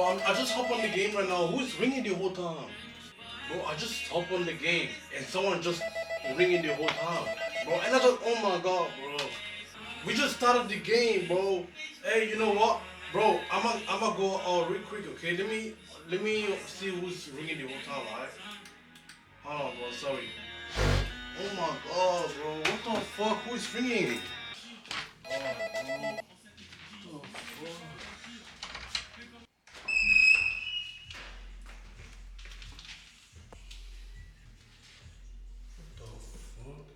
I just hop on the game right now. Who's ringing the whole time? Bro, I just hop on the game and someone just ringing the whole time. Bro, and I just, oh my god, bro. We just started the game, bro. Hey, you know what? Bro, I'ma go real quick, okay? Let me see who's ringing the whole time, alright? Hold on, bro, sorry. Oh my god, bro. What the fuck? Who's ringing? Oh, bro. What the fuck?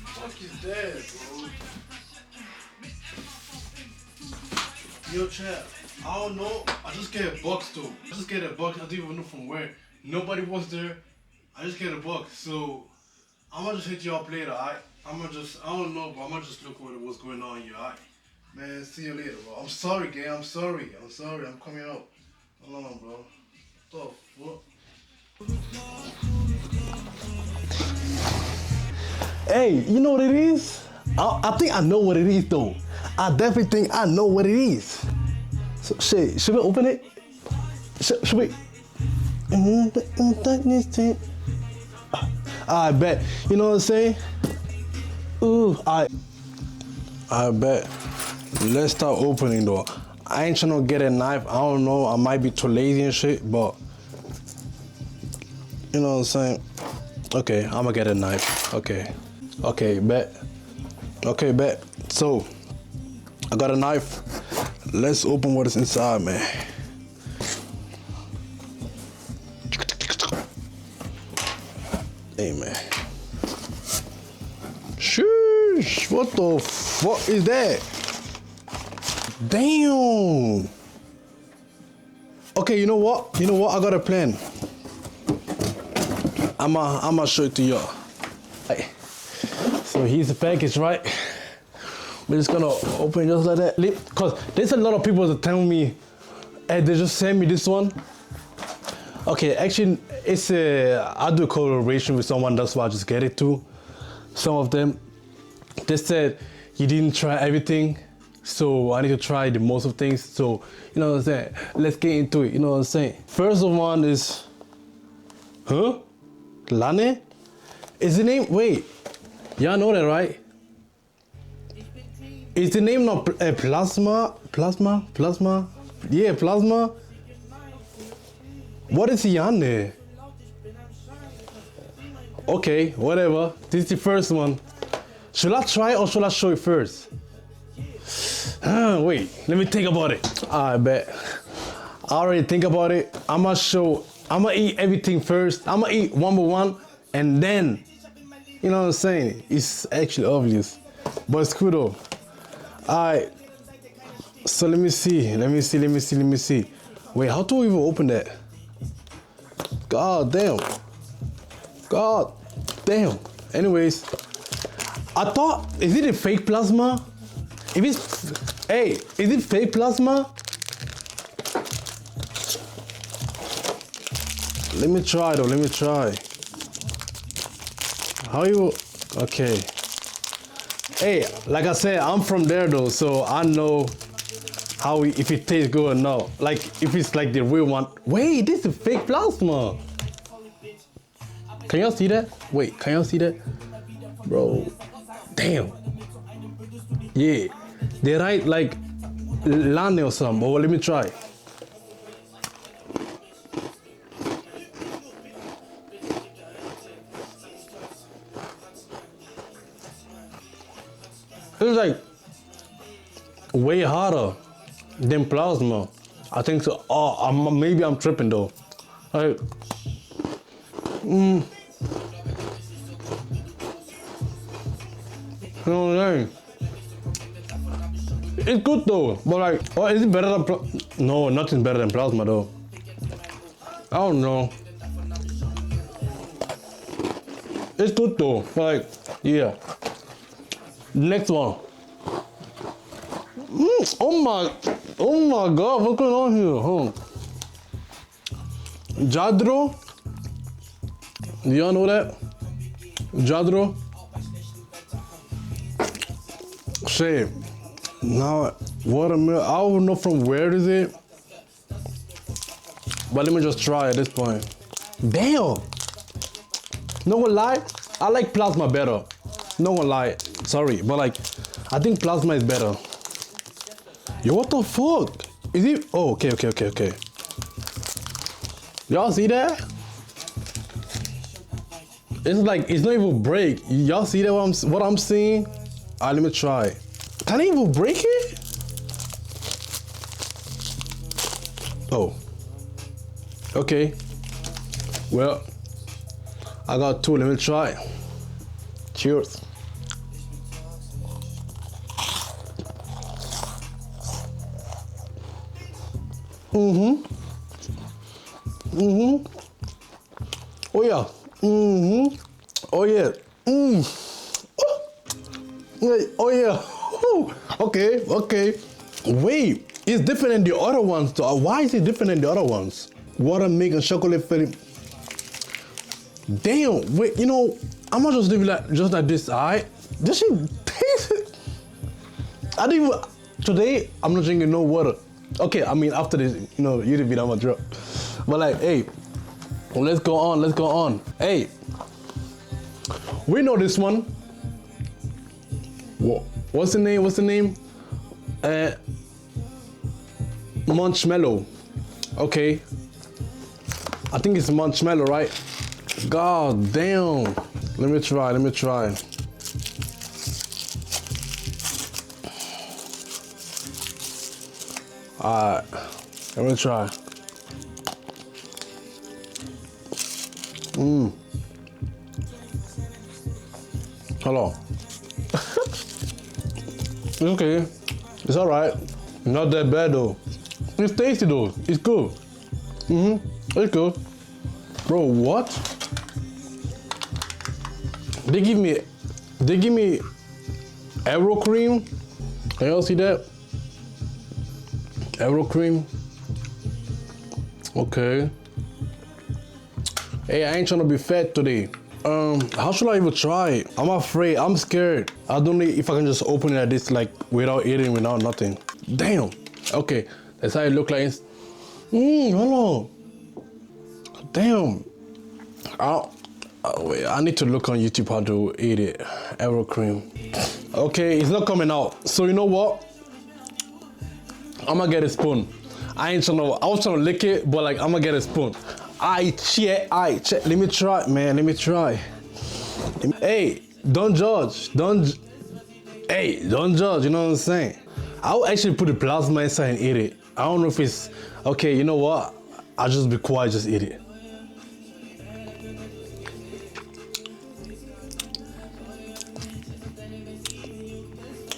Fuck is that, bro? Yo, chat. I don't know. I just get a box though. I just get a box. I don't even know from where. Nobody was there. I just get a box. So I'ma just hit y'all up later, alright? I don't know, but I'ma just look at what's going on here, alright? Man, see you later, bro. I'm sorry, gang. I'm sorry. I'm coming out. Hold on, bro. What the fuck? Hey, you know what it is? I think I know what it is though. I definitely think I know what it is. So, shit, should we open it? Should we? I bet. You know what I'm saying? Ooh, I bet. Let's start opening though. I ain't trying to get a knife. I don't know. I might be too lazy and shit, but you know what I'm saying? Okay, I'm gonna get a knife. Okay, bet. Okay, bet. So, I got a knife. Let's open what is inside, man. Hey, man. Sheesh, what the fuck is that? Damn. Okay, you know what? I got a plan. I'ma show it to y'all. So here's the package, right? We're just gonna open just like that. Cause there's a lot of people that tell me, hey, they just send me this one. Okay, actually, I do a collaboration with someone, that's why I just get it too. Some of them, they said, you didn't try everything, so I need to try the most of things. So, you know what I'm saying? Let's get into it, you know what I'm saying? First one is, Lane? Is the name, wait, y'all know that, right? Is the name not Plasma? Yeah, Plasma. What is Yane? Okay, whatever. This is the first one. Should I try or should I show it first? Wait, let me think about it. I bet. I already think about it. I'ma eat everything first. I'ma eat one by one and then, you know what I'm saying? It's actually obvious, but it's cool though. Alright, so let me see. Wait, how do we even open that? God damn. Anyways, I thought, is it a fake plasma? If it's, hey, is it fake plasma? Let me try. How you, okay. Hey, like I said, I'm from there though, so I know if it tastes good or not. Like, if it's like the real one. Wait, this is fake plasma. Can y'all see that? Wait, can y'all see that? Bro, damn. Yeah, they write like Lane or something. Oh, let me try. It's like way harder than plasma. I think so. Oh, maybe I'm tripping though. Like, you know what I'm saying? It's good though, but like, oh, is it better than no, nothing's better than plasma though. I don't know. It's good though, like, yeah. Next one. Oh my God, what's going on here? Jadro. Do y'all know that? Jadro. Shit. Now, watermelon. I don't know from where is it. But let me just try at this point. Damn. No gonna lie, I like plasma better. No gonna lie. Sorry, but like, I think plasma is better. Yo, what the fuck? Is it? Oh, okay. Y'all see that? It's like, it's not even break. Y'all see that what I'm seeing? Alright, let me try. Can I even break it? Oh. Okay. Well, I got 2, let me try. Cheers. Oh yeah. Oh yeah. Oh yeah. Okay. Wait, it's different than the other ones though. Why is it different than the other ones? Watermelon and chocolate filling. Damn, wait, you know, I'm not just leave it just like this, alright? This shit tastes. I didn't even, today, I'm not drinking no water. Okay, I mean, after this, you know, you didn't be that much drunk. But like, hey, let's go on. Hey, we know this one. What's the name? Marshmallow. Okay. I think it's marshmallow, right? God damn. Let me try. Alright. Let me try. Hello. It's okay. It's alright. Not that bad though. It's tasty though. It's good. It's good. Bro, what? They give me Aero cream. Can y'all see that? Aero cream. Okay. Hey, I ain't trying to be fat today. How should I even try it? I'm afraid. I'm scared. I don't know if I can just open it like this, like without eating, without nothing. Damn. Okay, that's how it look like. Hold on. Damn. Wait, I need to look on YouTube how to eat it. Aero cream. Okay, it's not coming out. So you know what? I'm gonna get a spoon. I was trying to lick it, but like I'm gonna get a spoon. Check. Let me try, man. Let me try. Hey, don't judge. Don't judge. You know what I'm saying? I'll actually put the plasma inside and eat it. I don't know if it's okay. You know what? I'll just be quiet, just eat it.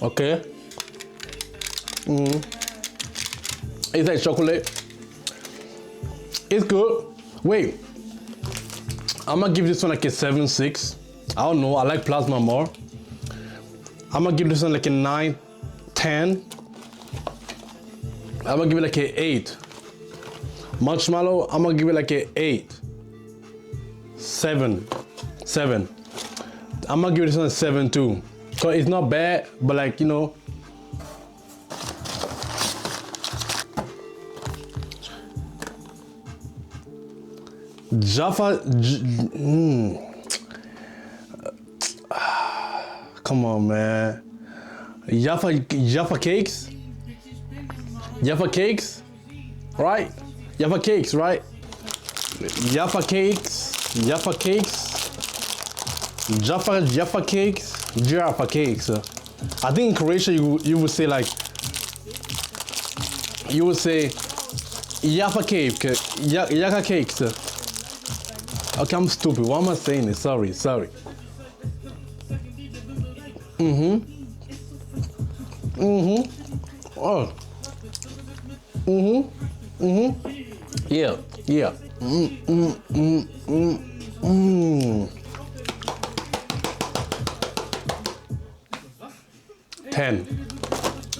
Okay. It's like chocolate. It's good. Wait. I'm gonna give this one like a 7.6. I don't know. I like plasma more. I'm gonna give this one like a 9, 10. I'm gonna give it like a 8. Marshmallow, I'm gonna give it like a 8. 7. I'm gonna give this one a 7 too. So it's not bad, but like, you know. Come on, man. Jaffa cakes? Jaffa cakes? Right? Jaffa cakes, right? Jaffa cakes. Jaffa cakes. I think in Croatia you would say like, Jaffa cake. Jaffa cakes. Okay, I'm stupid. Why am I saying this? Sorry. Oh. Yeah. 10.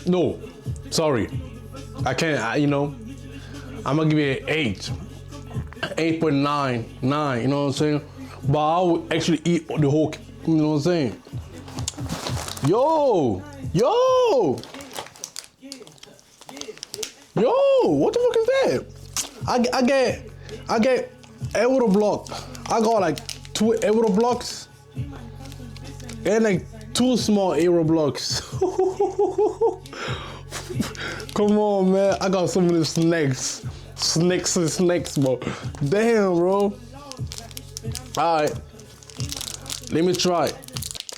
No, sorry. I can't, you know. I'm gonna give you an 8. 8.9, 9, you know what I'm saying? But I would actually eat the whole You know what I'm saying? Yo! Yo! Yo! What the fuck is that? I get euro block. I got like 2 euro blocks and like 2 small euro blocks. Come on, man. I got so many snakes. Snakes, bro. Damn, bro. Alright. Let me try.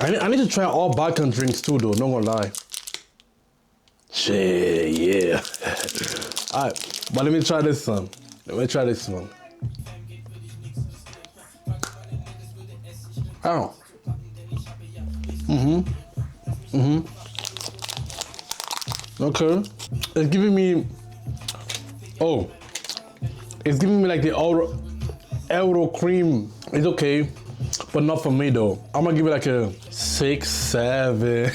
I need to try all Balkan drinks too, though. Not gonna lie. Shit, yeah. Alright, but let me try this one. Oh. Okay. It's giving me. Oh. It's giving me like the Euro cream. It's okay, but not for me though. I'm gonna give it like a 6, 7.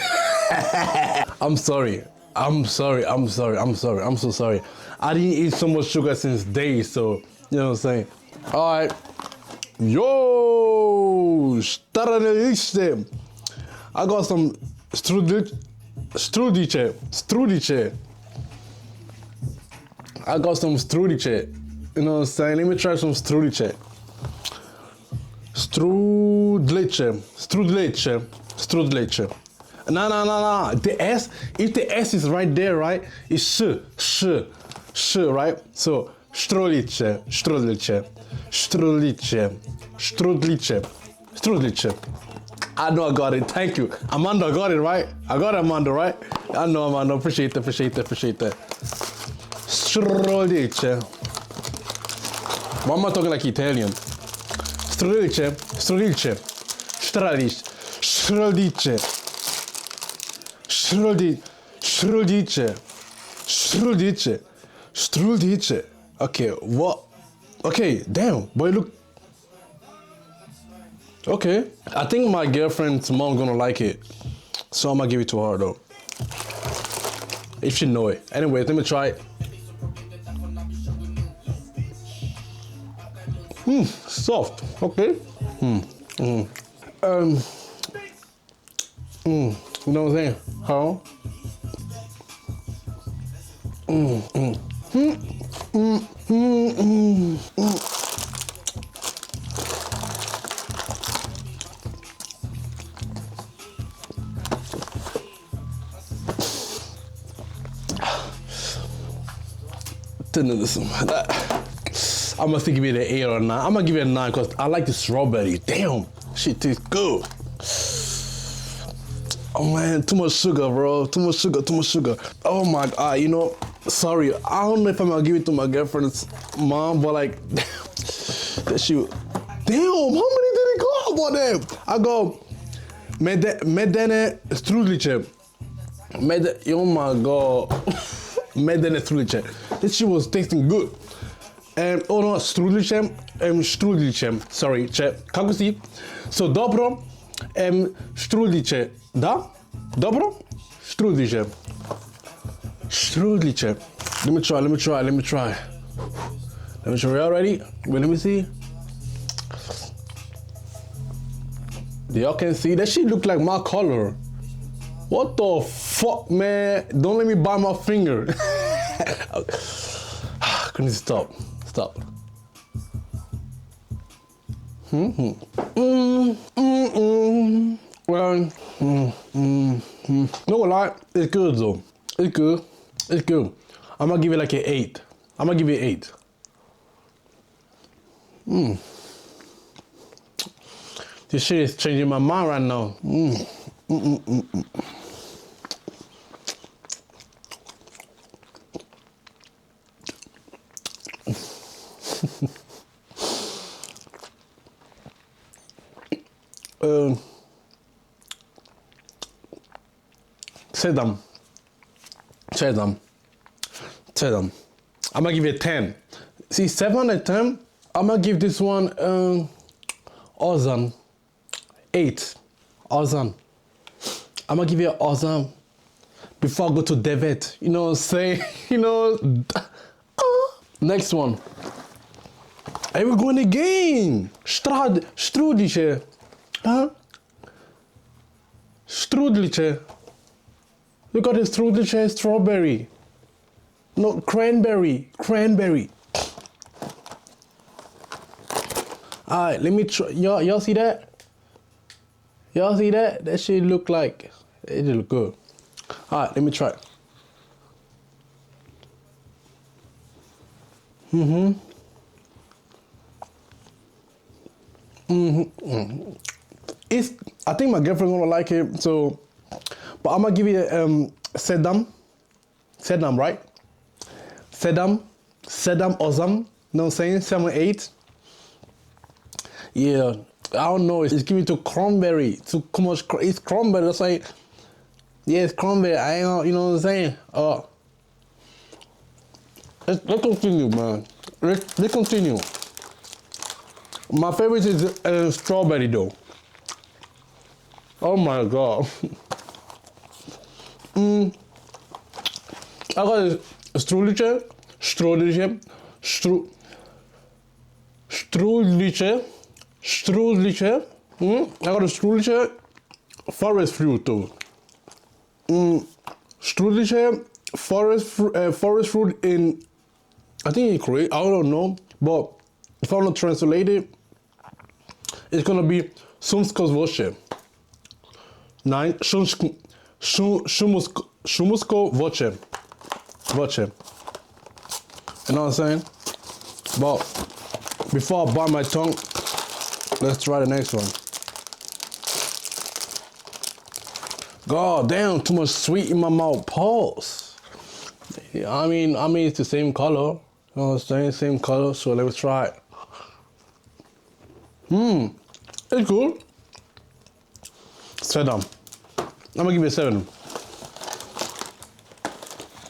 I'm sorry. I'm so sorry. I didn't eat so much sugar since days, so you know what I'm saying. All right. Yo, I got some strudice. I got some strudice. You know what I'm saying? Let me try some strudice. Strudlice. No. The S, if the S is right there, right? It's sh, right? So strudlice. I know I got it. Thank you. Amanda got it, right? I got Amanda, right? I know Amanda. Appreciate that. Strudlice. Why am I talking like Italian? Strudlice. Okay, what? Okay, damn, boy, look. Okay, I think my girlfriend's mom gonna like it, so I'm gonna give it to her though, if she know it. Anyway, let me try it. Soft. Okay. You know what I'm saying? How? I'm gonna give it an 8 or a 9. I'm gonna give it a 9 because I like the strawberry. Damn, shit tastes good. Oh man, too much sugar, bro. Too much sugar. Oh my god, you know, sorry. I don't know if I'm gonna give it to my girlfriend's mom, but like, that she. Damn, how many did it go about them? I go, medene strudlice. Oh my god. Medene strudlice. This shit was tasting good. Oh no, strudlice. Sorry, kako si? So dobro, strudlice. Da? Dobro? Strudlice. Let me try. Y'all ready? Wait, let me see. Y'all can see that shit look like my color. What the fuck, man? Don't let me bite my finger. Couldn't stop. Well, no lie, it's good though. It's good. I'm gonna give it like an 8. This shit is changing my mind right now. Sedam. I'm gonna give it 10. See, 7 and 10. I'm gonna give this one Ozan 8. Ozan. I'm gonna give it Ozan before I go to Devet. You know what I'm saying? You know. Next one. Hey, we're going again. Strudice. Huh? strudliche. We got a strudliche strawberry. No, cranberry. Cranberry. Alright, let me try. Y'all see that? Y'all see that? That shit look like it look good. Alright, let me try. It's, I think my girlfriend's gonna like it, so, but I'm gonna give you sedam, right? Sedam Ozam, you know what I'm saying? 7, 8. Yeah, I don't know, it's giving to cranberry, too much, it's cranberry, that's like, yeah, it's cranberry, I ain't, you know what I'm saying? Let's continue, man. Let's continue. My favorite is strawberry though. Oh my god. I got Struliche. I got a Struliche forest fruit though. Struliche forest fruit in, I think in Korea, I don't know, but if I want to translate it, it's gonna be Sumskovoche. 9 Shumusko Voce. You know what I'm saying? But before I bite my tongue, let's try the next one. God damn, too much sweet in my mouth. Pause. I mean it's the same color. You know what I'm saying? Same color, so let's try it. It's good. Sedam. I'm gonna give you a 7.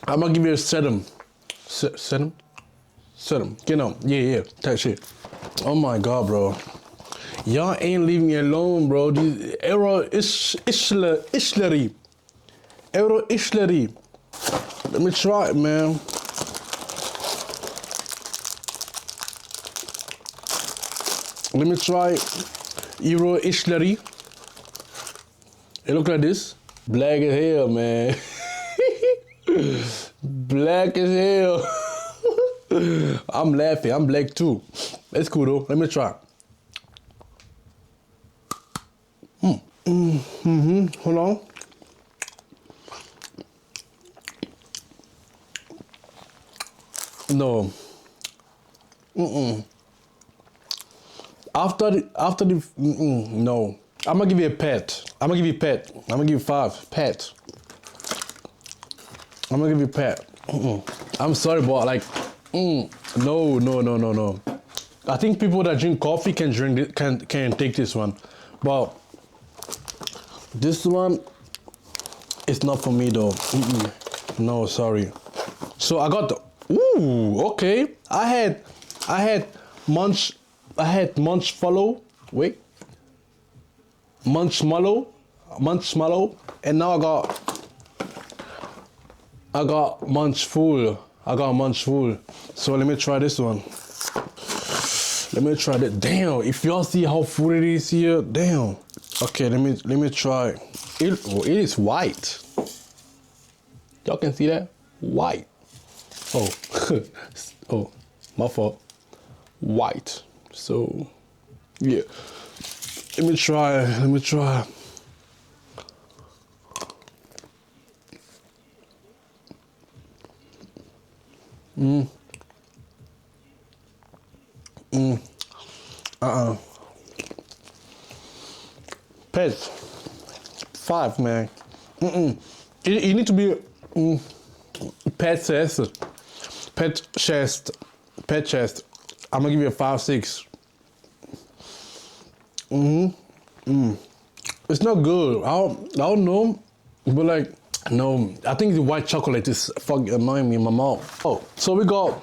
I'm gonna give you a 7. 7? 7. Get on. Yeah. That shit. Oh my god, bro. Y'all ain't leaving me alone, bro. These Euro Ishleri. Euro Ishleri. Let me try it, man. Let me try Euro Ishleri. It look like this. Black as hell, man. Black as hell. I'm laughing. I'm black too. It's cool though. Let me try. Hold on. No. After the no. I'm gonna give you a pet. I'm gonna give you a pet. I'm gonna give you 5. Pet. I'm gonna give you a pet. I'm sorry, but like, no. I think people that drink coffee can drink it, can take this one, but this one is not for me though. No, sorry. So I got the. Ooh, okay. I had munch follow. Wait. Munchmallow, and now I got munchful. So let me try this one. Let me try that. Damn, if y'all see how full it is here, damn. Okay, let me try. It is white. Y'all can see that? White. Oh, oh, my fault. White. So, yeah. Let me try. Pet. 5, man. You need to be pet chest. I'm gonna give you a 5, 6. It's not good. I don't know, but like, no. I think the white chocolate is fucking annoying me in my mouth. Oh, so we got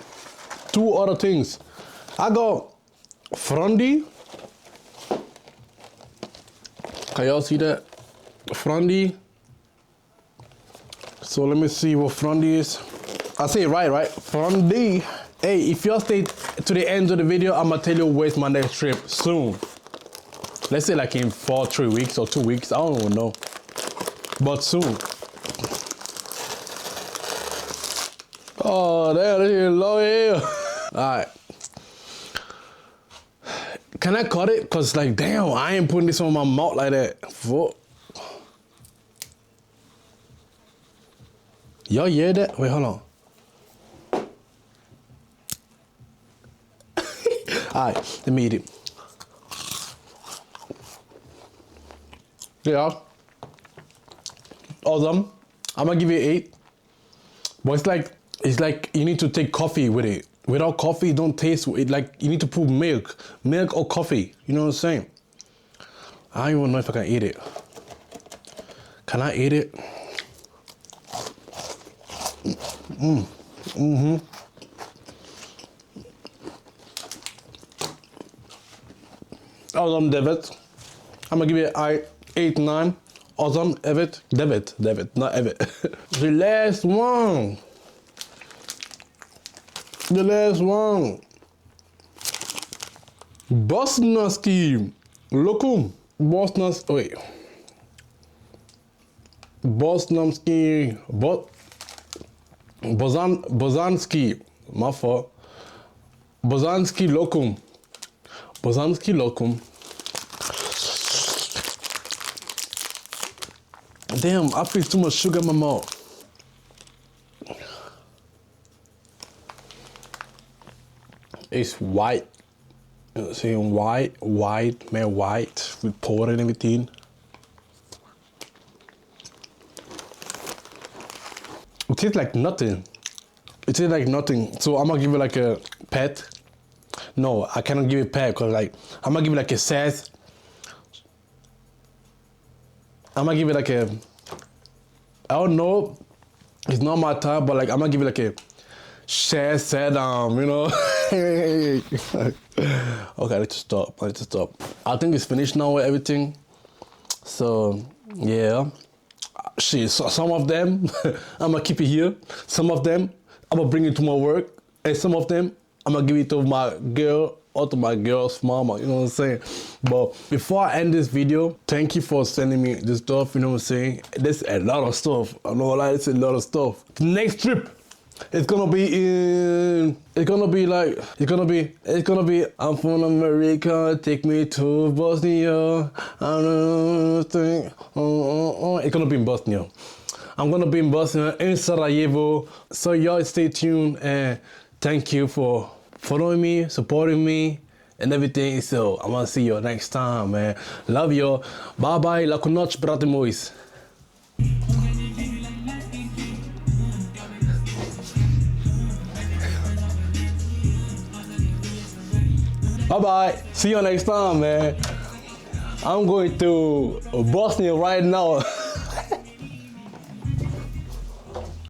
2 other things. I got Frondi. Can y'all see that? Frondi. So let me see what Frondi is. I say it right? Frondi. Hey, if y'all stay to the end of the video, I'm gonna tell you where's my next trip soon. Let's say like in 3 weeks or 2 weeks. I don't even know. but soon. Oh, damn, this is low here. Alright. Can I cut it? Cause like, damn, I ain't putting this on my mouth like that. Fuck. Y'all hear that? Wait, hold on. Alright, let me eat it. Yeah. Awesome. I'm gonna give it 8. But it's like you need to take coffee with it. Without coffee, it don't taste it. Like you need to put milk or coffee. You know what I'm saying? I don't even know if I can eat it. Can I eat it? Awesome, David. I'm gonna give it 8, 9. Awesome, David, not David. The last one. The last one. Bosnaski. Lokum. Wait. Bosnamski. Bozanski. My fault. Bozanski Lokum. Bozanski Lokum. Damn, I feel too much sugar in my mouth. It's white. Saying white with powder and everything. It tastes like nothing. It tastes like nothing. So I'm gonna give it like a pet. No, I cannot give it pet because like I'm gonna give it like a sass. I'm gonna give it like a, I don't know, it's not my type, but like I'm gonna give it like a sass, you know. Okay, I need to stop. I think it's finished now with everything. So yeah, shit. So some of them I'm gonna keep it here. Some of them I'm gonna bring it to my work, and some of them I'm gonna give it to my girl or to my girl's mama. You know what I'm saying? But before I end this video, thank you for sending me this stuff. You know what I'm saying? There's a lot of stuff. I'm not gonna lie, it's a lot of stuff. The next trip. It's gonna be I'm from America, take me to Bosnia. It's gonna be in Bosnia. I'm gonna be in Bosnia, in Sarajevo. So y'all stay tuned and thank you for following me, supporting me and everything. So I'm gonna see you next time, man. Love you. Bye bye. Laku noć, brate mois. Bye-bye. See you next time, man. I'm going to Bosnia right now.